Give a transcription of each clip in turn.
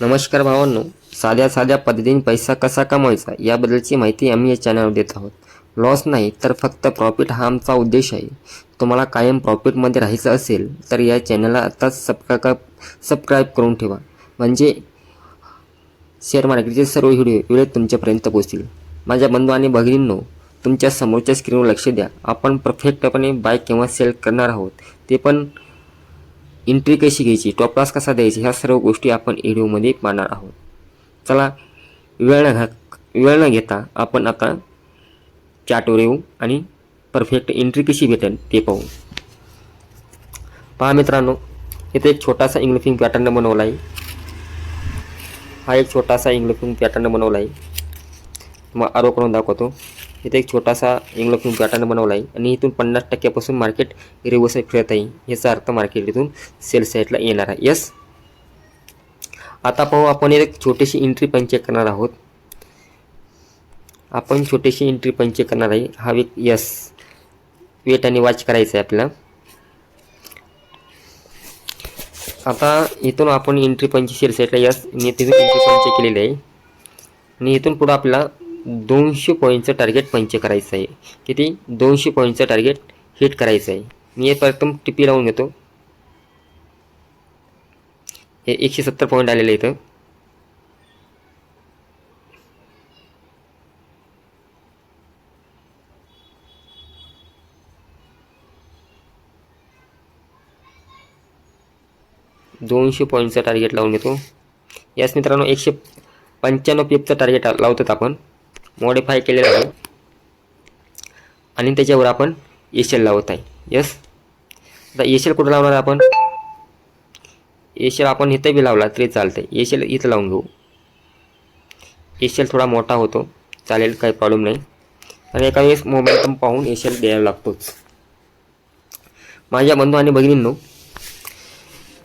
नमस्कार भावांनो, साध्या साध्या पद्धतीने पैसा कसा कमवायचा याबद्दलची माहिती आम्ही या चॅनलवर देत आहोत. लॉस नाही तर फक्त प्रॉफिट हा आमचा उद्देश आहे. तुम्हाला कायम प्रॉफिटमध्ये राहायचं असेल तर या चॅनलला आताच सबस्क्राईब करून ठेवा, म्हणजे शेअर मार्केटचे सर्व व्हिडिओ वेळेत तुमच्यापर्यंत पोहोचतील. माझ्या बंधू आणि भगिनींनो, तुमच्या समोरच्या स्क्रीनवर लक्ष द्या. आपण परफेक्टपणे बाय किंवा सेल करणार आहोत, ते पण एंट्री कशी घ्यायची, टॉप लॉस कसा द्यायचा, ह्या सर्व गोष्टी आपण व्हिडिओमध्ये पाहणार आहोत. चला वेळ न घेता आपण आता चार्टवर येऊ आणि परफेक्ट एंट्री कशी भेटेल ते पाहू. पहा मित्रांनो, इथे एक छोटासा इंग्लिफिंग पॅटर्न बनवला आहे. हा एक छोटासा इंग्लिफिंग पॅटर्न बनवला आहे. मग आरो करून दाखवतो. इथे एक छोटासा इंग्लिफिंग पॅटर्न बनवला आहे आणि इथून 50% मार्केट रिव्हर्स फिरत आहे. याचा अर्थ मार्केट इथून सेल साईडला येणार आहे. यस, आता पाहू आपण एक छोटीशी एंट्री पंचेक करणार आहोत. आपण छोटीशी एंट्री पंचेक करणार आहे. हा एक यस वेट आणि वॉच करायचं आहे आपल्याला. आता इथून आपण एंट्री पंच सेल साईडला यस मी तिथून एंट्री पंच केलेली आहे आणि इथून पुढं आपल्याला 200 पॉईंटचं टार्गेट पंच करायचं आहे. किती? 200 पॉईंटचं टार्गेट हिट करायचं आहे. मी हे प्रथम टिपी लावून घेतो. हे 170 पॉईंट आलेले इथं. $200 पॉईंटचं टार्गेट लावून घेतो. यास मित्रांनो 195 पिपचं टार्गेट लावतात आपण, मॉडिफाय केलेलं आहे आणि त्याच्यावर आपण एशेल लावत आहे. यस, आता एशेल कुठं लावणार आपण? एशेल आपण इथं बी लावला तरी चालतंय. एशेल इथं लावून घेऊ. एशेल थोडा मोठा होतो, चालेल, काही प्रॉब्लेम नाही. आणि एका वेळेस मोमेंटम पाहून एशेल द्यायला लागतोच. माझ्या बंधू आणि भगिनींनो,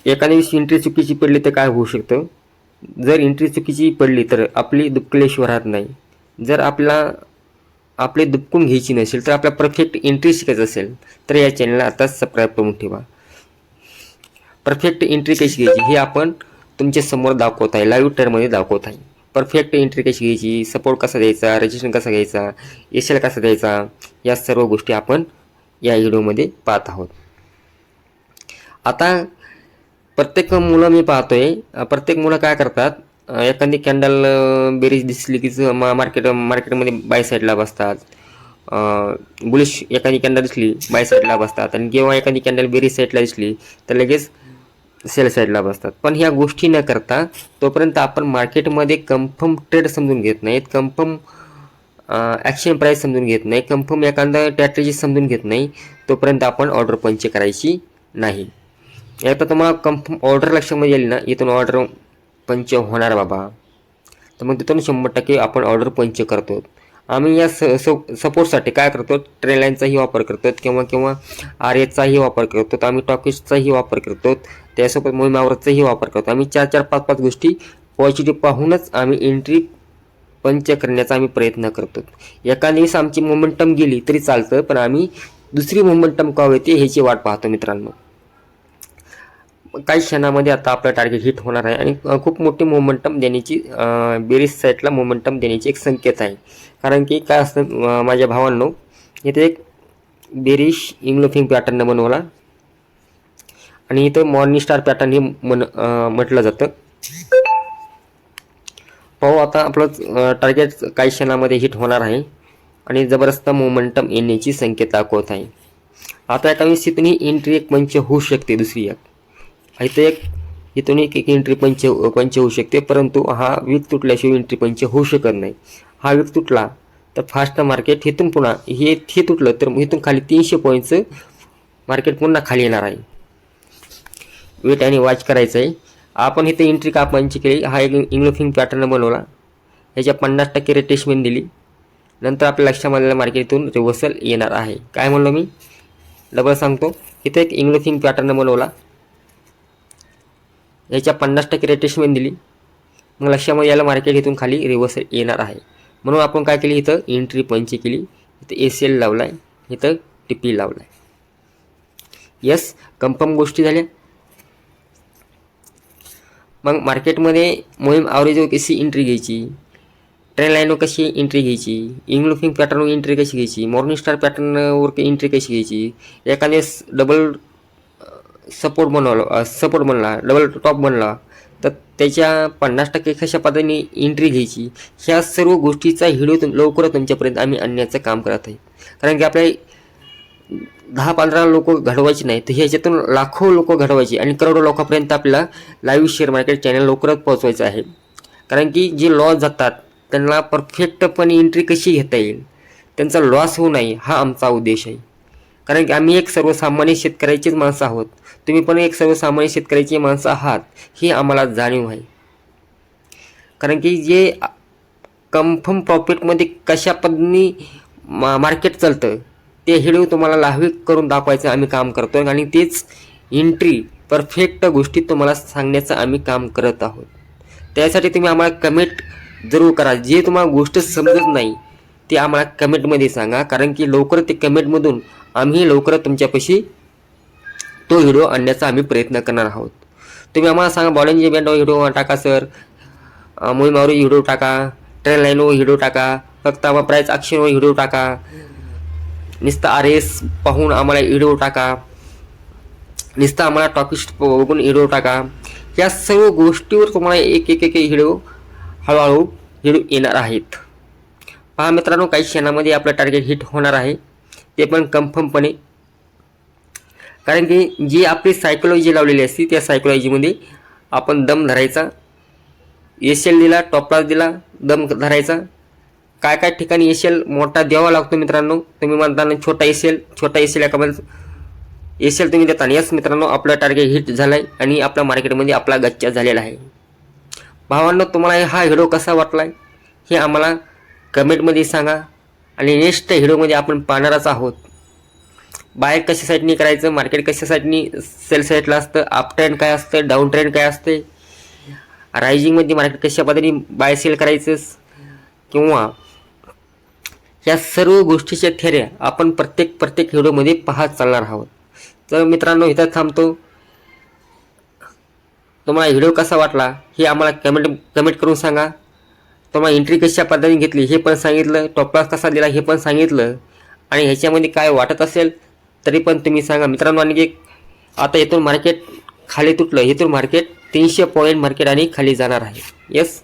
एखाद्या दिवशी एंट्री चुकीची पडली तर काय होऊ शकतं? जर एंट्री चुकीची पडली तर आपली दुपकलेश्वर राहत नाही. जर आपले दुपकून घ्यायची नसेल तर आपल्या परफेक्ट एंट्री शिकायचं असेल तर या चॅनलला आताच सबस्क्राईब करून ठेवा. परफेक्ट एंट्री कशी घ्यायची हे आपण तुमच्या समोर दाखवत आहे, लाईव्ह ट्रेडमध्ये दाखवत आहे. परफेक्ट एंट्री कशी घ्यायची, सपोर्ट कसा द्यायचा, रजिस्ट्रेशन कसा घ्यायचा, एशेल कसा द्यायचा, या सर्व गोष्टी आपण या व्हिडिओमध्ये पाहत आहोत. आता प्रत्येक मुलं मी पाहतोय, प्रत्येक मुलं काय करतात, एखादी कॅन्डल बेरीज दिसली की मार्केटमध्ये बाय साईडला बसतात. बुलिश एखादी कॅन्डल दिसली बाय साईडला बसतात आणि जेव्हा एखादी कॅन्डल बेरीज साईडला दिसली तर लगेच सेल साईडला बसतात. पण ह्या गोष्टी न करता तोपर्यंत आपण मार्केटमध्ये कन्फर्म ट्रेड समजून घेत नाहीत, कन्फर्म ॲक्शन प्राईस समजून घेत नाही, कन्फर्म एखादा स्ट्रॅटेजी समजून घेत नाही, तोपर्यंत आपण ऑर्डर पंच करायची नाही. एकदा तुम्हाला कन्फर्म ऑर्डर लक्षामध्ये येईल ना, इथून ऑर्डर पंच होणार बाबा, तर मग तिथून 100% आपण ऑर्डर पंच करतो. आम्ही या सपोर्टसाठी काय करतो, ट्रेन लाईनचाही वापर करतो किंवा RSचाही वापर करतो, आम्ही टॉकिसचाही वापर करतो, त्यासोबत मोहिमावरचाही वापर करतो. आम्ही 4-4, 5-5 गोष्टी पॉझिटिव्ह पाहूनच आम्ही एंट्री पंच करण्याचा आम्ही प्रयत्न करतो. एका दिवस आमची मोमेंटम गेली तरी चालतं, पण आम्ही दुसरी मोमेंटम का होते ह्याची वाट पाहतो मित्रांनो. काही क्षणामध्ये आता आपलं टार्गेट हिट होणार आहे आणि खूप मोठी मोमेंटम देण्याची, बेरीज साईडला मोमेंटम देण्याची एक संकेत आहे. कारण की काय असतं माझ्या भावांनो, इथे एक बेरिश इंग्लिफिंग पॅटर्न बनवला आणि इथं मॉर्निंग स्टार पॅटर्न हे म्हटलं जातं. पाहू आता आपलं टार्गेट काही क्षणामध्ये हिट होणार आहे आणि जबरदस्त मोमेंटम येण्याची संकेत दाखवत आहे. आता एका वेळेस इथून ही एंट्री एक पंच होऊ शकते, दुसरी एक इथून एक एंट्री पंच होऊ शकते, परंतु हा वीक तुटल्याशिवाय एंट्री पंच होऊ शकत नाही. हा वीक तुटला तर फास्ट मार्केट इथून पुन्हा हे तुटलं तर इथून खाली 300 पॉईंटचं मार्केट पुन्हा खाली येणार आहे. वेट आणि वॉच करायचं आहे. आपण इथे एंट्री का पंच केली, हा एक इंग्लिफिंग पॅटर्न बनवला, ह्याच्या 50% रिट्रेसमेंट दिली, नंतर आपल्या लक्षामध्ये मार्केट इथून रिव्हर्सल येणार आहे. काय म्हणलो मी, डबल सांगतो. इथे एक इंग्लिफिंग पॅटर्न बनवला, याच्या 50% रिट्रेसमेंट दिली, मग लक्षामध्ये याला मार्केट इथून खाली रिव्हर्सल येणार आहे. म्हणून आपण काय केली, इथं एंट्री पंच केली, इथं एसीएल लावलाय, इथं टिपी लावलाय. यस, कन्फर्म गोष्टी झाल्या. मग मार्केटमध्ये मोहीम ॲव्हरेजवर कशी एंट्री घ्यायची, ट्रेंड लाईनवर कशी एंट्री घ्यायची, इंग्लुफिंग पॅटर्नवर एंट्री कशी घ्यायची, मॉर्निंग स्टार पॅटर्नवर एंट्री कशी घ्यायची, एखाद्या डबल सपोर्ट बनला डबल टॉप बनला तर त्याच्या 50% कशा पद्धतीने एंट्री घ्यायची, ह्या सर्व गोष्टीचा व्हिडिओ लवकरच तुमच्यापर्यंत आम्ही आणण्याचं काम करत आहे. कारण की आपल्या 10-15 लोक घडवायची नाही, तर ह्याच्यातून लाखो लोक घडवायची आणि करोडो लोकांपर्यंत आपल्याला लाईव्ह शेअर मार्केट चॅनल लवकरच पोहोचवायचं आहे. कारण की जे लॉस जातात त्यांना परफेक्टपणे एंट्री कशी घेता येईल, त्यांचा लॉस होऊ नये, हा आमचा उद्देश आहे. कारण की आम्ही एक सर्वसामान्य शेतकऱ्याचीच माणसं आहोत, तुम्ही पण एक सर्वसामान्य शेतकऱ्याची माणसं आहात, ही आम्हाला जाणीव आहे. कारण की जे कन्फर्म प्रॉफिटमध्ये कशा पद्धतीने मार्केट चालतं ते व्हिडिओ तुम्हाला लाईव्ह करून दाखवायचं आम्ही काम करतो आणि तेच एंट्री परफेक्ट गोष्टी तुम्हाला सांगण्याचं आम्ही काम करत आहोत. त्यासाठी तुम्ही आम्हाला कमेंट जरूर करा. जे तुम्हाला गोष्ट समजत नाही ते आम्हाला कमेंटमध्ये सांगा, कारण की लवकर ते कमेंटमधून आम्ही लवकरच तुमच्यापाशी तो व्हिडिओ आणण्याचा आम्ही प्रयत्न करणार आहोत. तुम्ही आम्हाला सांगा बॉलिंग बँडवर व्हिडिओ टाका सर, मोहिमावर व्हिडिओ टाका, ट्रेन लाईनवर व्हिडिओ टाका, फक्त आम्हाला प्राईस ॲक्शनवर व्हिडिओ टाका, नुसतं RS पाहून आम्हाला व्हिडिओ टाका, नुसतं आम्हाला टॉपिक बघून व्हिडिओ टाका. या सर्व गोष्टीवर तुम्हाला एक एक एक व्हिडिओ हळूहळू व्हिडिओ येणार आहेत. पहा मित्रांनो, काही क्षणामध्ये आपलं टार्गेट हिट होणार आहे, ते पण कन्फर्मपणे. कारण की जी आपली सायकोलॉजी लावलेली असते त्या सायकोलॉजीमध्ये आपण दम धरायचा, SL दिला, टॉप लॉस दिला, दम धरायचा. काय काय ठिकाणी SL मोठा द्यावा लागतो मित्रांनो. तुम्ही म्हणताना छोटा SL एकामध्ये SL तुम्ही देता. यस मित्रांनो, आपलं टार्गेट हिट झालं आहे आणि आपल्या मार्केटमध्ये आपला गच्चा झालेला आहे. भावांनो, तुम्हाला हा व्हिडिओ कसा वाटला आहे हे आम्हाला कमेंटमध्ये सांगा. आणि नेक्स्ट व्हिडिओमध्ये आपण पाहणारच आहोत बाय कशा साईडनी करायचं, मार्केट कशा साईडनी सेल साईडला असतं, अप ट्रेंड काय असतं, डाऊन ट्रेंड काय असते, रायझिंगमध्ये मार्केट कशा पद्धतीने बाय सेल करायचं, किंवा या सर्व गोष्टीच्या थेऱ्या आपण प्रत्येक व्हिडिओमध्ये पाहत चालणार आहोत. तर मित्रांनो, इथं थांबतो. तुम्हाला व्हिडिओ कसा वाटला हे आम्हाला कमेंट करून सांगा. तुम्हाला एंट्री कशा पद्धतीने घेतली हे पण सांगितलं, टॉप लॉस कसा दिला हे पण सांगितलं, आणि ह्याच्यामध्ये काय वाटत असेल तरी पण तुम्ही सांगा मित्रांनो. आणि आता इथून मार्केट खाली तुटलं, इथून मार्केट 300 पॉईंट मार्केट आणि खाली जाणार आहे. यस,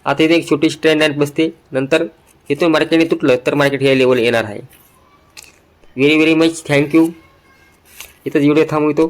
आता इथे एक छोटी ट्रेंड लाईन बसते, नंतर इथून मार्केटने तुटलं तर मार्केट हे लेवल येणार आहे. Very very much thank you. इथंच व्हिडिओ थांबवतो.